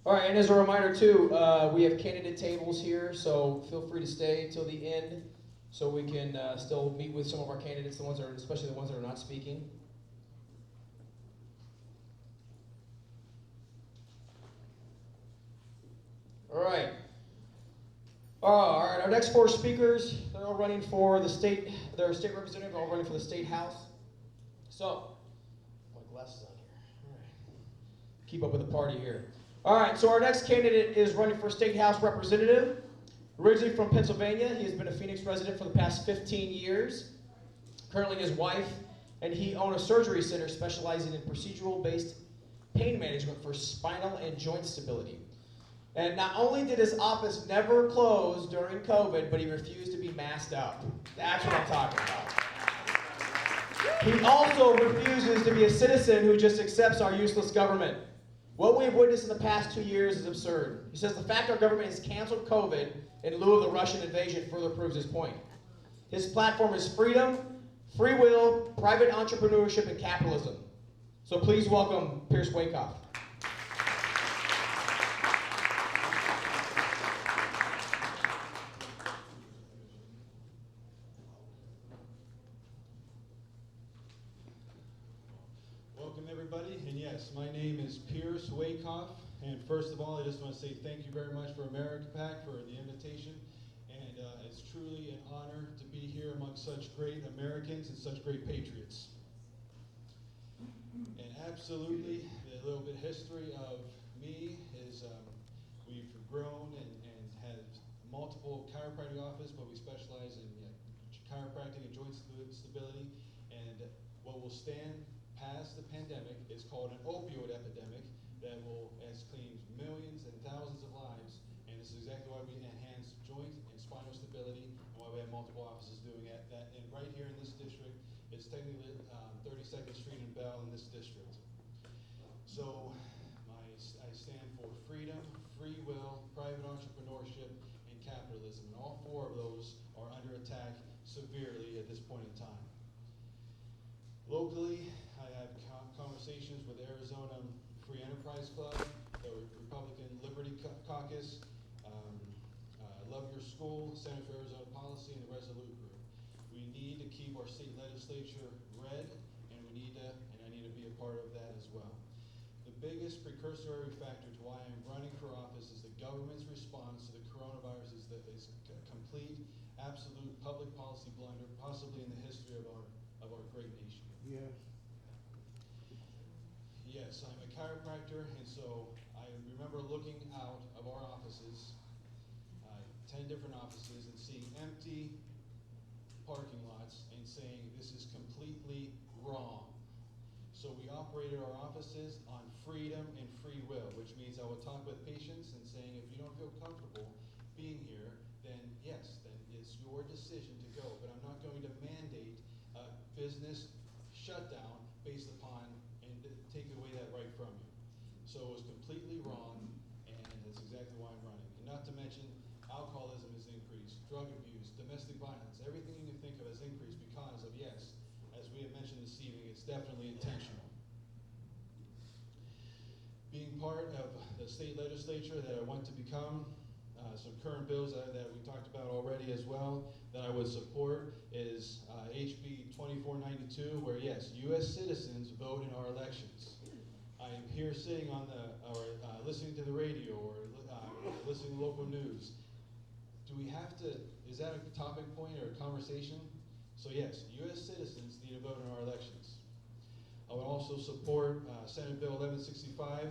All right, and as a reminder too, we have candidate tables here, so feel free to stay till the end so we can still meet with some of our candidates, especially the ones that are not speaking. All right. All right, our next four speakers, they're all running for the state, they're state representative, all running for the state house. So, my glasses on here. All right. Keep up with the party here. All right, so our next candidate is running for state house representative. Originally from Pennsylvania, he has been a Phoenix resident for the past 15 years. Currently his wife and he own a surgery center specializing in procedural-based pain management for spinal and joint stability. And not only did his office never close during COVID, but he refused to be masked up. That's what I'm talking about. He also refuses to be a citizen who just accepts our useless government. What we have witnessed in the past 2 years is absurd. He says the fact our government has canceled COVID in lieu of the Russian invasion further proves his point. His platform is freedom, free will, private entrepreneurship, and capitalism. So please welcome Pierce Waychoff. Welcome everybody, and yes, my name is Pierce Waikoff, and first of all I just want to say thank you very much for America PAC for the invitation, and it's truly an honor to be here among such great Americans and such great patriots. And absolutely, a little bit of history of me is we've grown and have multiple chiropractic offices, but we specialize in chiropractic and joint stability, and what will stand past the pandemic is called an opioid epidemic that has claimed millions and thousands of lives, and this is exactly why we enhance joint and spinal stability and why we have multiple offices doing that. And right here in this district, it's technically 32nd Street and Bell in this district. So I stand for freedom, free will, private entrepreneurship, and capitalism, and all four of those are under attack severely at this point in time. Locally, I have conversations with Arizona Free Enterprise Club, the Republican Liberty Caucus, Love Your School, Center for Arizona Policy, and the Resolute Group. We need to keep our state legislature red, and I need to be a part of that as well. The biggest precursory factor to why I'm running for office is the government's response to the coronavirus is a complete, absolute public policy blunder, possibly in the history of our great nation. Yes. Yes, I'm a chiropractor, and so I remember looking out of our offices, 10 different offices, and seeing empty parking lots and saying this is completely wrong. So we operated our offices on freedom and free will, which means I will talk with patients and saying if you don't feel comfortable being here, then yes, then it's your decision to go, but I'm not going to mandate a business shutdown based upon and take away that right from you. So it was completely wrong, and that's exactly why I'm running. And not to mention, alcoholism has increased, drug abuse, domestic violence, everything you can think of has increased because of, yes, as we have mentioned this evening, it's definitely intentional. Being part of the state legislature that I want to become, some current bills that we talked about already as well that I would support is HB 2492, where yes, U.S. citizens vote in our elections. I am here sitting on listening to the radio or listening to local news. Do we have to, is that a topic point or a conversation? So yes, U.S. citizens need to vote in our elections. I would also support Senate Bill 1165,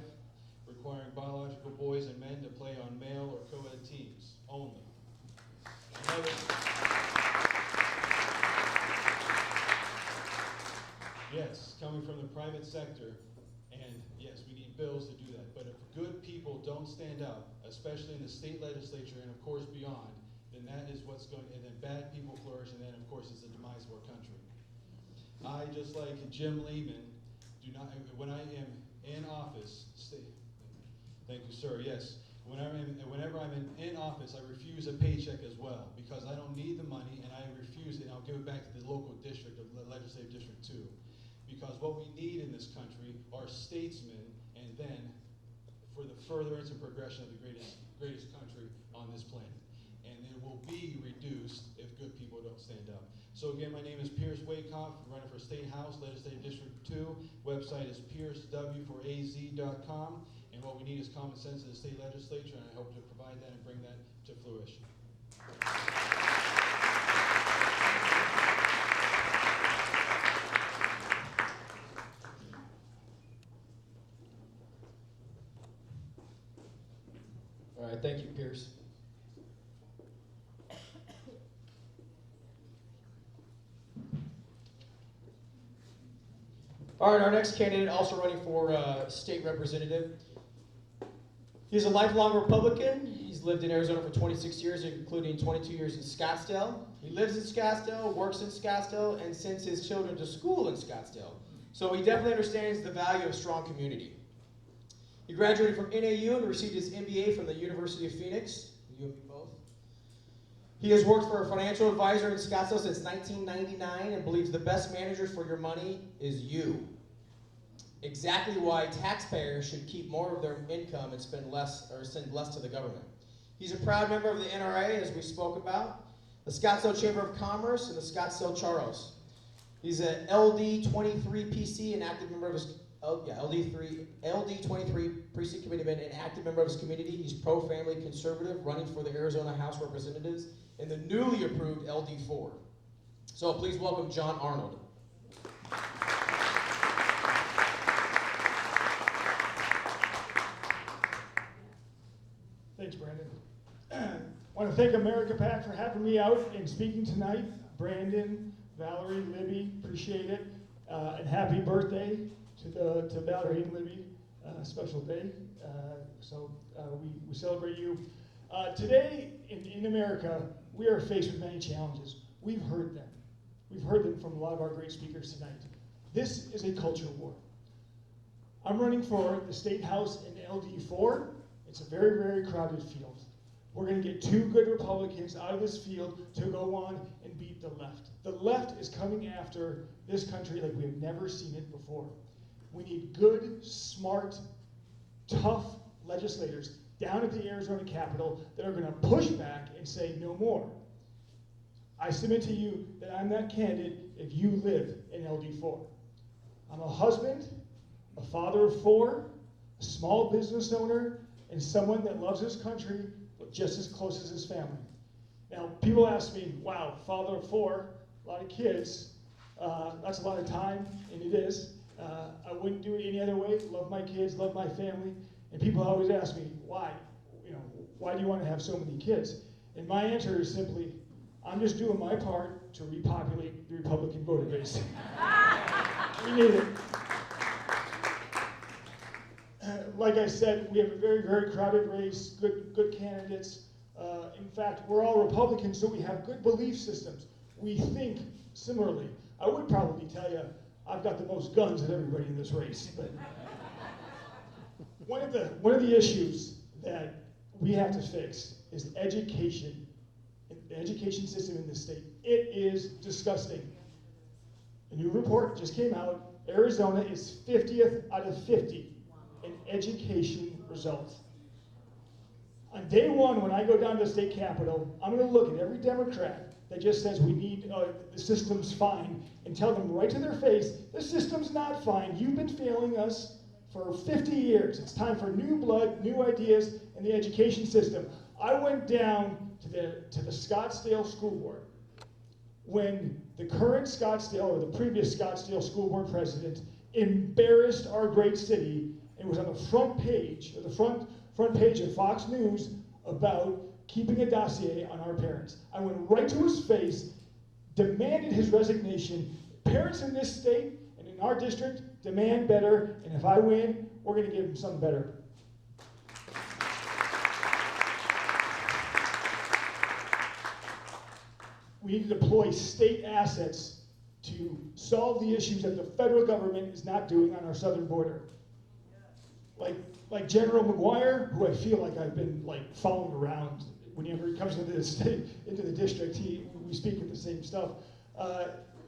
requiring biological boys and men to play on male or co-ed teams only. Yes, coming from the private sector, and yes, we need bills to do that. But if good people don't stand up, especially in the state legislature and of course beyond, then that is what's going, and then bad people flourish, and then of course it's the demise of our country. I, just like Jim Lamon, do not, when I am in office, thank you, sir, yes. Whenever I'm in office, I refuse a paycheck as well, because I don't need the money, and I refuse it, and I'll give it back to the local district, of the legislative district too. because what we need in this country are statesmen, and then for the furtherance and progression of the greatest country on this planet. And it will be reduced if good people don't stand up. So again, my name is Pierce Waychoff, running for State House, Legislative District 2. Website is piercew4az.com. And what we need is common sense in the state legislature, and I hope to provide that and bring that to fruition. All right, thank you, Pierce. All right, our next candidate, also running for state representative. He's a lifelong Republican. He's lived in Arizona for 26 years, including 22 years in Scottsdale. He lives in Scottsdale, works in Scottsdale, and sends his children to school in Scottsdale. So he definitely understands the value of a strong community. He graduated from NAU and received his MBA from the University of Phoenix. You and me both. He has worked for a financial advisor in Scottsdale since 1999 and believes the best manager for your money is you. Exactly why taxpayers should keep more of their income and spend less or send less to the government. He's a proud member of the NRA, as we spoke about, the Scottsdale Chamber of Commerce, and the Scottsdale Charros. He's an LD23 PC, an active member of his LD23 precinct committeeman, and active member of his community. He's pro-family conservative, running for the Arizona House of Representatives in the newly approved LD4. So please welcome John Arnold. Thanks, Brandon. I want to thank America PAC for having me out and speaking tonight. Brandon, Valerie, Libby, appreciate it. And happy birthday to Valerie and Libby, special day. We celebrate you. Today in America, we are faced with many challenges. We've heard them. We've heard them from a lot of our great speakers tonight. This is a culture war. I'm running for the State House in LD4. It's a very, very crowded field. We're going to get two good Republicans out of this field to go on and beat the left. The left is coming after this country like we have never seen it before. We need good, smart, tough legislators down at the Arizona Capitol that are going to push back and say no more. I submit to you that I'm that candidate if you live in LD4. I'm a husband, a father of 4, a small business owner, and someone that loves his country but just as close as his family. Now, people ask me, wow, father of 4, a lot of kids, that's a lot of time, and it is. I wouldn't do it any other way. Love my kids, love my family. And people always ask me, why? Why do you want to have so many kids? And my answer is simply, I'm just doing my part to repopulate the Republican voter base. We need it. Like I said, we have a very, very crowded race, good candidates. In fact, we're all Republicans, so we have good belief systems. We think similarly. I would probably tell you I've got the most guns of everybody in this race. But one of the issues that we have to fix is education, the education system in this state. It is disgusting. A new report just came out. Arizona is 50th out of 50 in education results. On day one, when I go down to the state capitol, I'm going to look at every Democrat that just says we need, the system's fine, and tell them right to their face, the system's not fine. You've been failing us for 50 years. It's time for new blood, new ideas in the education system. I went down to the Scottsdale School Board when the current Scottsdale, or the previous Scottsdale School Board president, embarrassed our great city and was on the front page, or the front page of Fox News about keeping a dossier on our parents. I went right to his face, demanded his resignation. Parents in this state and in our district demand better, and if I win, we're going to give them something better. We need to deploy state assets to solve the issues that the federal government is not doing on our southern border. Like General McGuire, who I feel like I've been following around whenever he comes into the state, into the district, we speak of the same stuff.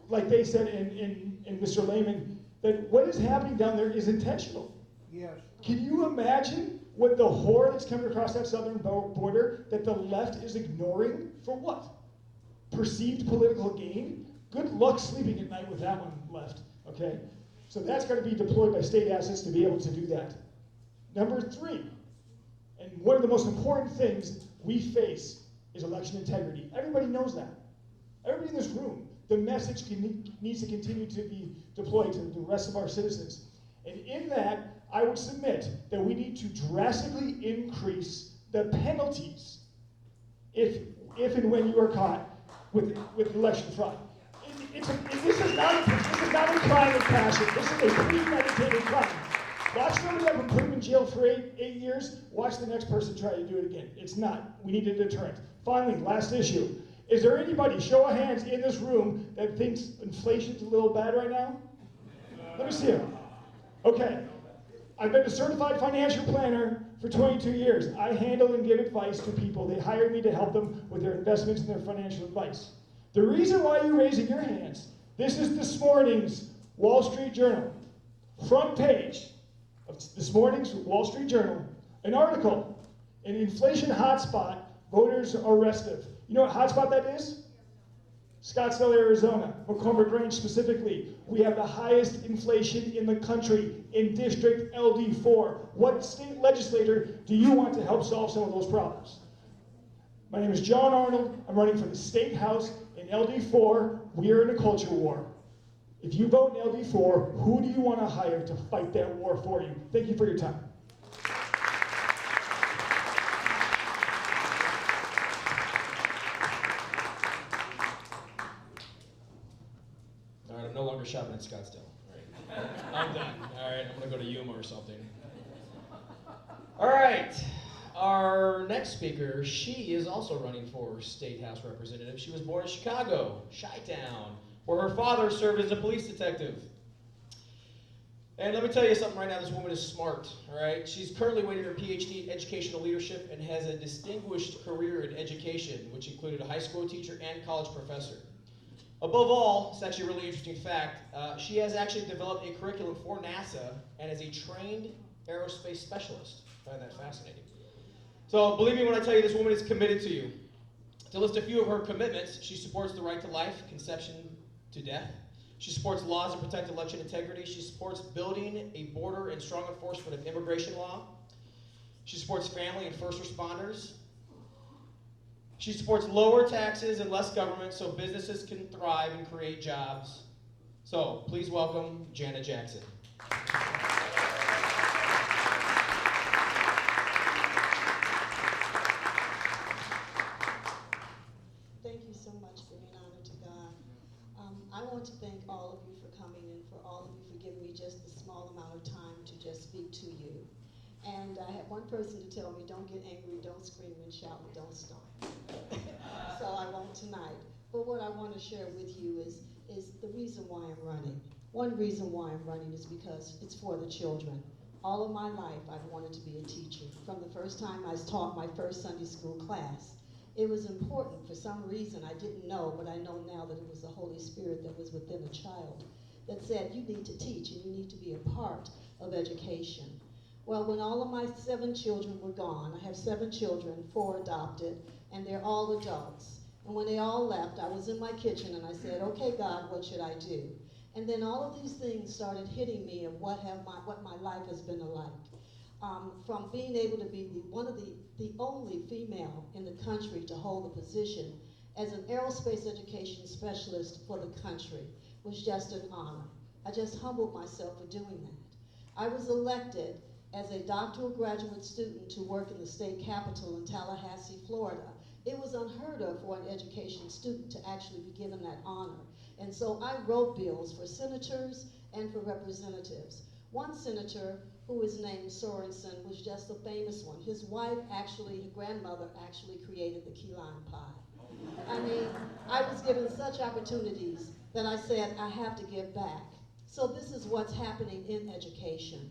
Like they said in Mr. Lamon, that what is happening down there is intentional. Yes. Can you imagine what the horror that's coming across that southern border that the left is ignoring for what? Perceived political gain? Good luck sleeping at night with that one left, okay? So that's going to be deployed by state assets to be able to do that. Number 3, and one of the most important things we face is election integrity. Everybody knows that. Everybody in this room, the message needs to continue to be deployed to the rest of our citizens. And in that, I would submit that we need to drastically increase the penalties if and when you are caught with election fraud. This is not a crime of passion. This is a premeditated crime. Watch somebody up and put them in jail for eight years. Watch the next person try to do it again. It's not. We need a deterrent. Finally, last issue. Is there anybody, show of hands, in this room that thinks inflation's a little bad right now? Let me see it. Okay. I've been a certified financial planner for 22 years. I handle and give advice to people. They hire me to help them with their investments and their financial advice. The reason why you're raising your hands, this is this morning's Wall Street Journal. Front page of this morning's Wall Street Journal, an article, an inflation hotspot, voters are restive. You know what hotspot that is? Scottsdale, Arizona, McCormick Range specifically. We have the highest inflation in the country in District LD4. What state legislator do you want to help solve some of those problems? My name is John Arnold. I'm running for the State House in LD4. We are in a culture war. If you vote in LD4, who do you want to hire to fight that war for you? Thank you for your time. All right, I'm no longer shopping at Scottsdale. All right. I'm done. All right, I'm going to go to Yuma or something. All right. Our next speaker, she is also running for State House Representative. She was born in Chicago, Chi-Town, where her father served as a police detective. And let me tell you something right now, this woman is smart, all right? She's currently waiting her PhD in educational leadership and has a distinguished career in education, which included a high school teacher and college professor. Above all, it's actually a really interesting fact, she has actually developed a curriculum for NASA and is a trained aerospace specialist. I find that fascinating. So believe me when I tell you this woman is committed to you. To list a few of her commitments, she supports the right to life, conception to death. She supports laws that protect election integrity. She supports building a border and strong enforcement of immigration law. She supports family and first responders. She supports lower taxes and less government so businesses can thrive and create jobs. So please welcome Jana Jackson. Thank you so much for being honored to God. I want to thank all of you for coming and for all of you for giving me just a small amount of time to just speak to you. And I had one person to tell me, don't get angry, don't scream and shout, and don't stomp. So I won't tonight. But what I want to share with you is the reason why I'm running. One reason why I'm running is because it's for the children. All of my life, I've wanted to be a teacher. From the first time I taught my first Sunday school class, it was important for some reason. I didn't know, but I know now that it was the Holy Spirit that was within a child that said, you need to teach and you need to be a part of education. Well, when all of my 7 children were gone, I have 7 children, 4 adopted, and they're all adults. And when they all left, I was in my kitchen and I said, okay, God, what should I do? And then all of these things started hitting me of what my life has been like. From being able to be one of the only female in the country to hold a position as an aerospace education specialist for the country was just an honor. I just humbled myself for doing that. I was elected as a doctoral graduate student to work in the state capitol in Tallahassee, Florida. It was unheard of for an education student to actually be given that honor. And so I wrote bills for senators and for representatives. One senator, who is named Sorensen, was just a famous one. His wife actually, his grandmother actually created the key lime pie. I mean, I was given such opportunities that I said, I have to give back. So this is what's happening in education.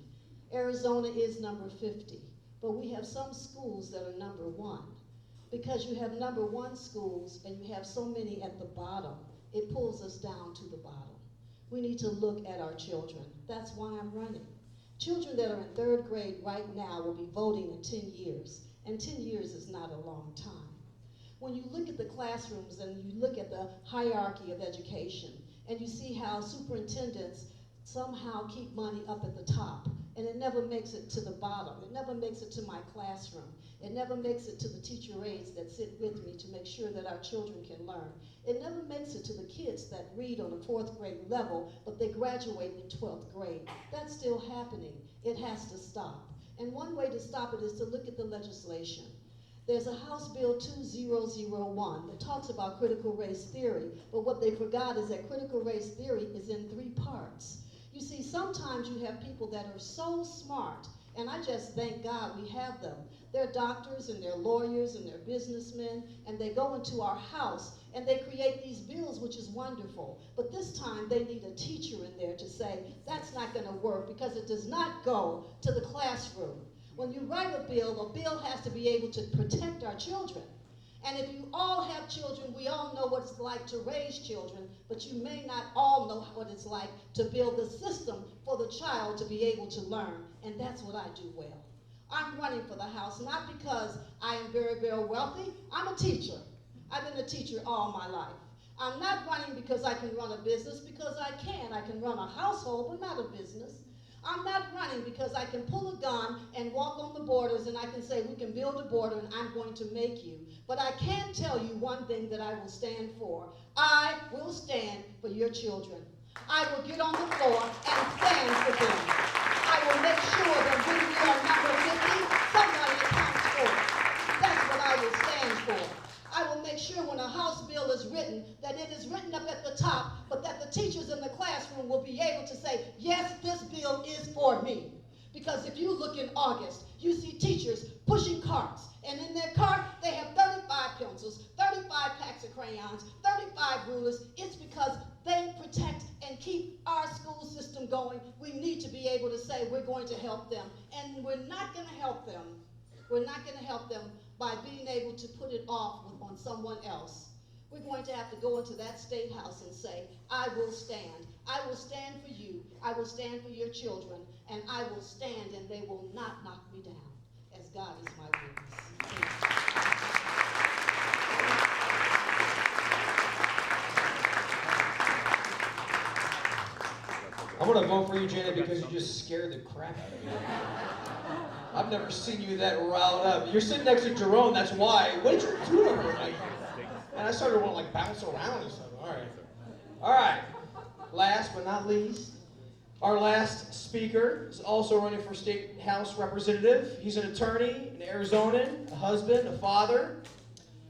Arizona is number 50, but we have some schools that are number 1. Because you have number 1 schools and you have so many at the bottom, it pulls us down to the bottom. We need to look at our children. That's why I'm running. Children that are in 3rd grade right now will be voting in 10 years, and 10 years is not a long time. When you look at the classrooms and you look at the hierarchy of education, and you see how superintendents somehow keep money up at the top, and it never makes it to the bottom. It never makes it to my classroom. It never makes it to the teacher aides that sit with me to make sure that our children can learn. It never makes it to the kids that read on a 4th grade level, but they graduate in 12th grade. That's still happening. It has to stop. And one way to stop it is to look at the legislation. There's a House Bill 2001 that talks about critical race theory, but what they forgot is that critical race theory is in 3 parts. You see, sometimes you have people that are so smart, and I just thank God we have them. They're doctors and they're lawyers and they're businessmen, and they go into our house and they create these bills, which is wonderful. But this time they need a teacher in there to say, that's not going to work because it does not go to the classroom. When you write a bill has to be able to protect our children. And if you all have children, we all know what it's like to raise children, but you may not all know what it's like to build the system for the child to be able to learn, and that's what I do well. I'm running for the House, not because I am very, very wealthy. I'm a teacher. I've been a teacher all my life. I'm not running because I can run a business, because I can. I can run a household, but not a business. I'm not running because I can pull a gun and walk on the borders and I can say we can build a border and I'm going to make you. But I can tell you one thing that I will stand for. I will stand for your children. I will get on the floor and stand for them. I will make sure that when we are number 50, somebody accounts for it. That's what I will stand for. I will make sure when a House bill is written, that it is written up at the top, but that the teachers in the classroom will be able to say, yes, this bill is for me. Because if you look in August, you see teachers pushing carts, and in their cart, they have 35 pencils, 35 packs of crayons, 35 rulers. It's because they protect and keep our school system going. We need to be able to say we're going to help them, and we're not going to help them. We're not going to help them by being able to put it off on someone else. We're going to have to go into that state house and say, I will stand. I will stand for you. I will stand for your children. And I will stand and they will not knock me down, as God is my witness. I'm going to vote for you, Jana, because you just scared the crap out of me. I've never seen you that riled up. You're sitting next to Jerone, that's why. What did you do to her? And I started to want to bounce around and stuff. All right. Last but not least, our last speaker is also running for State House Representative. He's an attorney, an Arizonan, a husband, a father.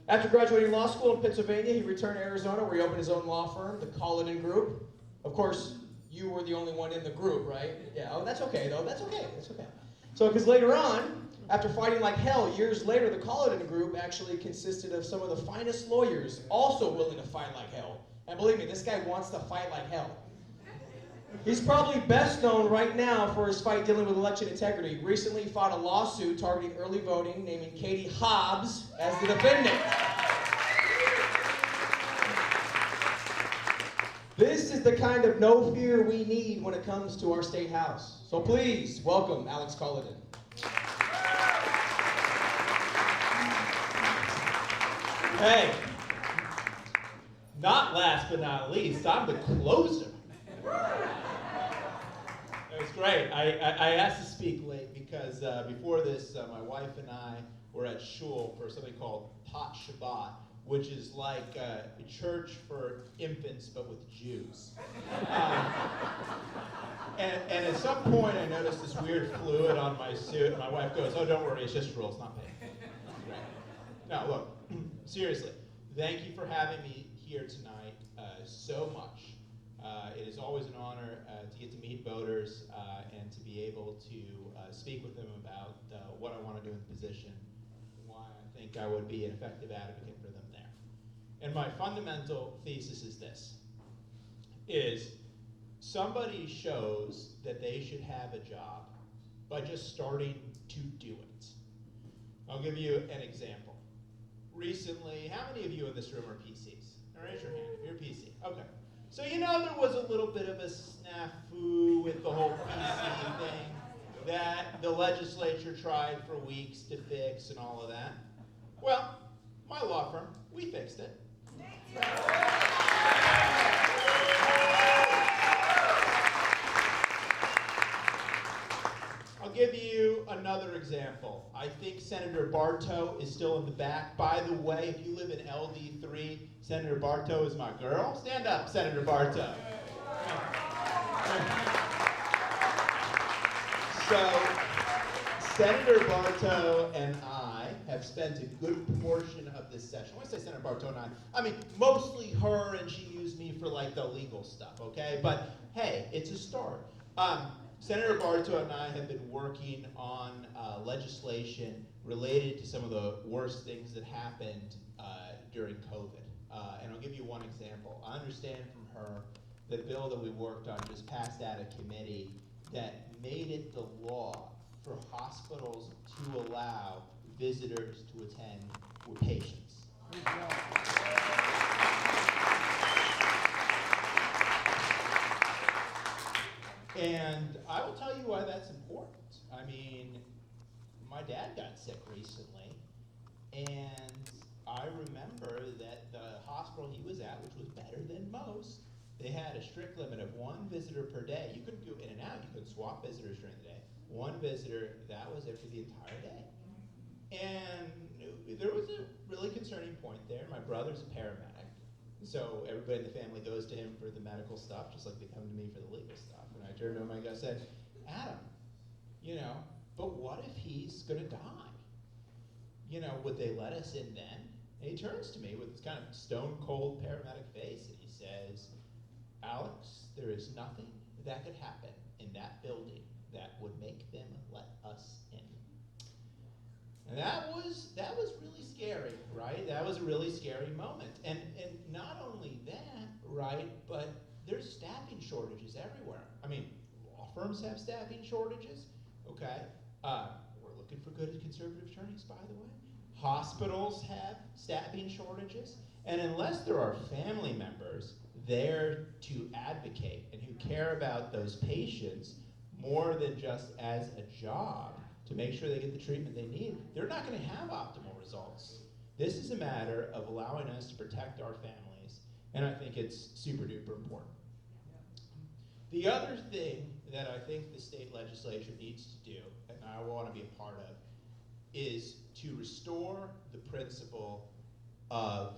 After graduating law school in Pennsylvania, he returned to Arizona where he opened his own law firm, the Kolodin Group. Of course, you were the only one in the group, right? Yeah, oh, that's okay, though. That's okay. That's okay. So, because later on, after fighting like hell, years later, the Callidan group actually consisted of some of the finest lawyers, also willing to fight like hell. And believe me, this guy wants to fight like hell. He's probably best known right now for his fight dealing with election integrity. He recently fought a lawsuit targeting early voting, naming Katie Hobbs as the defendant. This is the kind of no fear we need when it comes to our state house. So please welcome Alex Kolodin. Hey, not last but not least, I'm the closer. It was great. I asked to speak late because before this, my wife and I were at shul for something called Pot Shabbat, which is like a church for infants, but with Jews. And at some point, I noticed this weird fluid on my suit, and my wife goes, "Oh, don't worry, it's just rules, it's not pain." Right. No, look, seriously, thank you for having me here tonight so much. It is always an honor to get to meet voters and to be able to speak with them about what I want to do in the position, and why I think I would be an effective advocate for them there. And my fundamental thesis is this, is somebody shows that they should have a job by just starting to do it. I'll give you an example. Recently, how many of you in this room are PCs? Now raise your hand if you're a PC. Okay. So you know there was a little bit of a snafu with the whole PC thing that the legislature tried for weeks to fix and all of that. Well, my law firm, we fixed it. I'll give you another example. I think Senator Bartow is still in the back. By the way, if you live in LD3, Senator Bartow is my girl. Stand up, Senator Bartow. So, Senator Bartow and I have spent a good portion of this session. When I say Senator Bartow and I mean mostly her, and she used me for like the legal stuff, okay? But hey, it's a start. Senator Bartow and I have been working on legislation related to some of the worst things that happened during COVID. And I'll give you one example. I understand from her the bill that we worked on just passed out of committee that made it the law for hospitals to allow visitors to attend with patients. And I will tell you why that's important. I mean, my dad got sick recently, and I remember that the hospital he was at, which was better than most, they had a strict limit of one visitor per day. You couldn't go in and out, you couldn't swap visitors during the day. One visitor, that was it for the entire day. And there was a really concerning point there. My brother's a paramedic, so everybody in the family goes to him for the medical stuff, just like they come to me for the legal stuff. And I turned to him and I said, Adam, but what if he's gonna die? Would they let us in then? And he turns to me with this kind of stone cold paramedic face and he says, Alex, there is nothing that could happen in that building that would make them let us in. And that was really scary, right? That was a really scary moment. And not only that, right, but there's staffing shortages everywhere. I mean, law firms have staffing shortages, okay? We're looking for good conservative attorneys, by the way. Hospitals have staffing shortages. And unless there are family members there to advocate and who care about those patients more than just as a job to make sure they get the treatment they need, they're not going to have optimal results. This is a matter of allowing us to protect our families, and I think it's super duper important. The other thing that I think the state legislature needs to do, and I want to be a part of, is to restore the principle of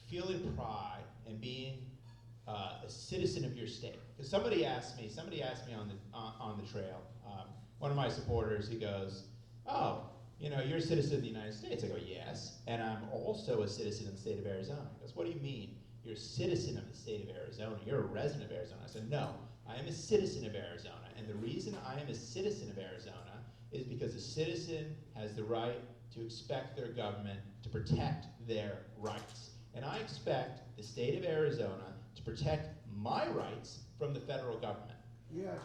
feeling pride and being a citizen of your state. Because somebody asked me on the trail, one of my supporters, he goes, oh, you're a citizen of the United States. I go, yes, and I'm also a citizen of the state of Arizona. He goes, what do you mean? You're a citizen of the state of Arizona. You're a resident of Arizona. I said, no, I am a citizen of Arizona. And the reason I am a citizen of Arizona is because a citizen has the right to expect their government to protect their rights. And I expect the state of Arizona to protect my rights from the federal government. Yes.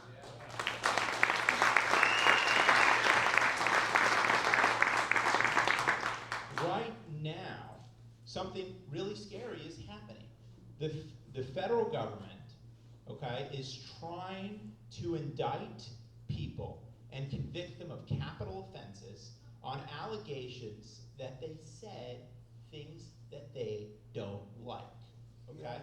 Right now, something really scary is happening. The federal government, okay, is trying to indict people and convict them of capital offenses on allegations that they said things that they don't like, okay?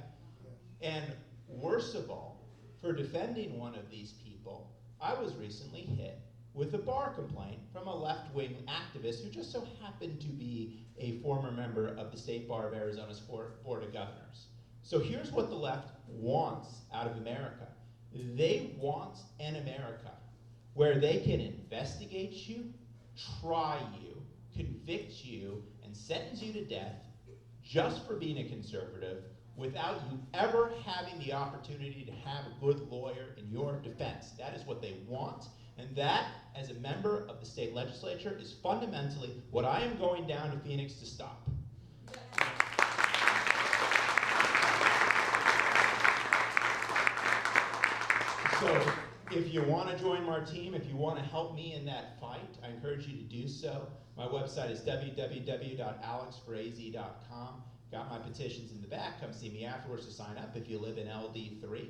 And worst of all, for defending one of these people, I was recently hit with a bar complaint from a left-wing activist who just so happened to be a former member of the State Bar of Arizona's Board of Governors. So here's what the left wants out of America. They want an America where they can investigate you, try you, convict you, and sentence you to death just for being a conservative without you ever having the opportunity to have a good lawyer in your defense. That is what they want. And that, as a member of the state legislature, is fundamentally what I am going down to Phoenix to stop. So, if you want to join our team, if you want to help me in that fight, I encourage you to do so. My website is www.alexfrazy.com. got my petitions in the back. Come see me afterwards to sign up if you live in LD3.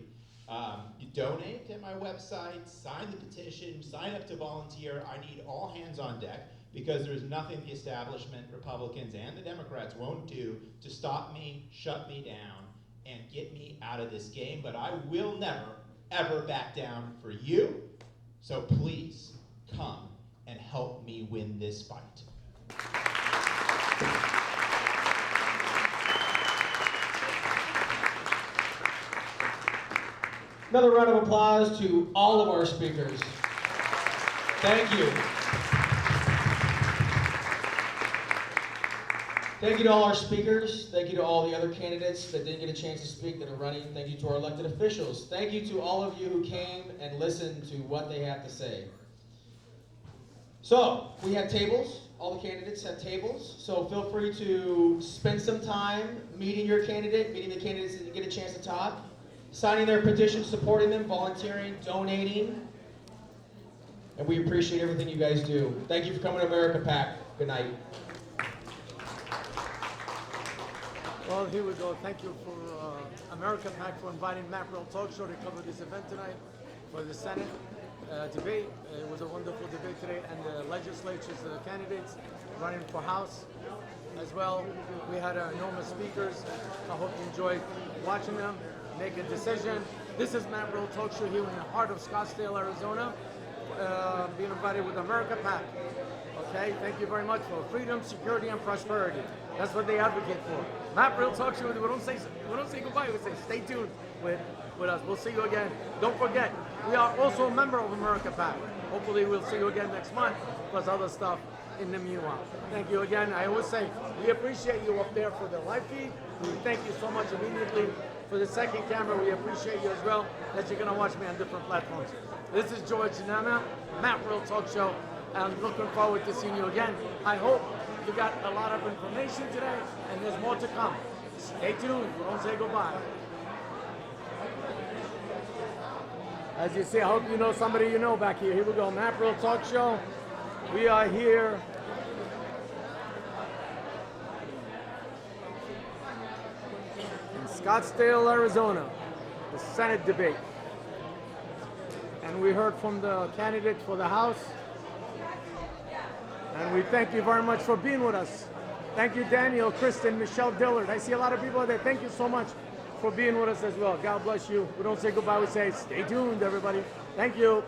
You donate at my website, sign the petition, sign up to volunteer. I need all hands on deck because there's nothing the establishment, Republicans and the Democrats won't do to stop me, shut me down, and get me out of this game. But I will never, ever back down for you. So please come and help me win this fight. Another round of applause to all of our speakers. Thank you. Thank you to all our speakers. Thank you to all the other candidates that didn't get a chance to speak that are running. Thank you to our elected officials. Thank you to all of you who came and listened to what they have to say. So, we have tables. All the candidates have tables. So feel free to spend some time meeting your candidate, meeting the candidates that didn't get a chance to talk, signing their petitions, supporting them, volunteering, donating. And we appreciate everything you guys do. Thank you for coming to America PAC. Good night. Well, here we go. Thank you for America PAC for inviting MAAP Real Talk Show to cover this event tonight for the Senate debate. It was a wonderful debate today, and the legislatures, the candidates running for House as well. We had enormous speakers. I hope you enjoyed watching them make a decision. This is MAAP Real Talk Show here in the heart of Scottsdale, Arizona, being invited with America PAC. Okay, thank you very much for freedom, security, and prosperity. That's what they advocate for. MAAP Real Talk Show. We don't say goodbye. We say stay tuned with us. We'll see you again. Don't forget, we are also a member of America PAC. Hopefully, we'll see you again next month, plus other stuff in the meanwhile. Thank you again. I always say we appreciate you up there for the live feed. We thank you so much immediately for the second camera. We appreciate you as well that you're gonna watch me on different platforms. This is George Jana, MAAP Real Talk Show. I'm looking forward to seeing you again. I hope you got a lot of information today, and there's more to come. Stay tuned. We don't say goodbye. As you see, I hope you know somebody you know back here. Here we go, MAAP Real Talk Show. We are here in Scottsdale, Arizona, the Senate debate. And we heard from the candidate for the House. And we thank you very much for being with us. Thank you, Daniel, Kristen, Michelle Dillard. I see a lot of people there. Thank you so much for being with us as well. God bless you. We don't say goodbye, we say stay tuned, everybody. Thank you.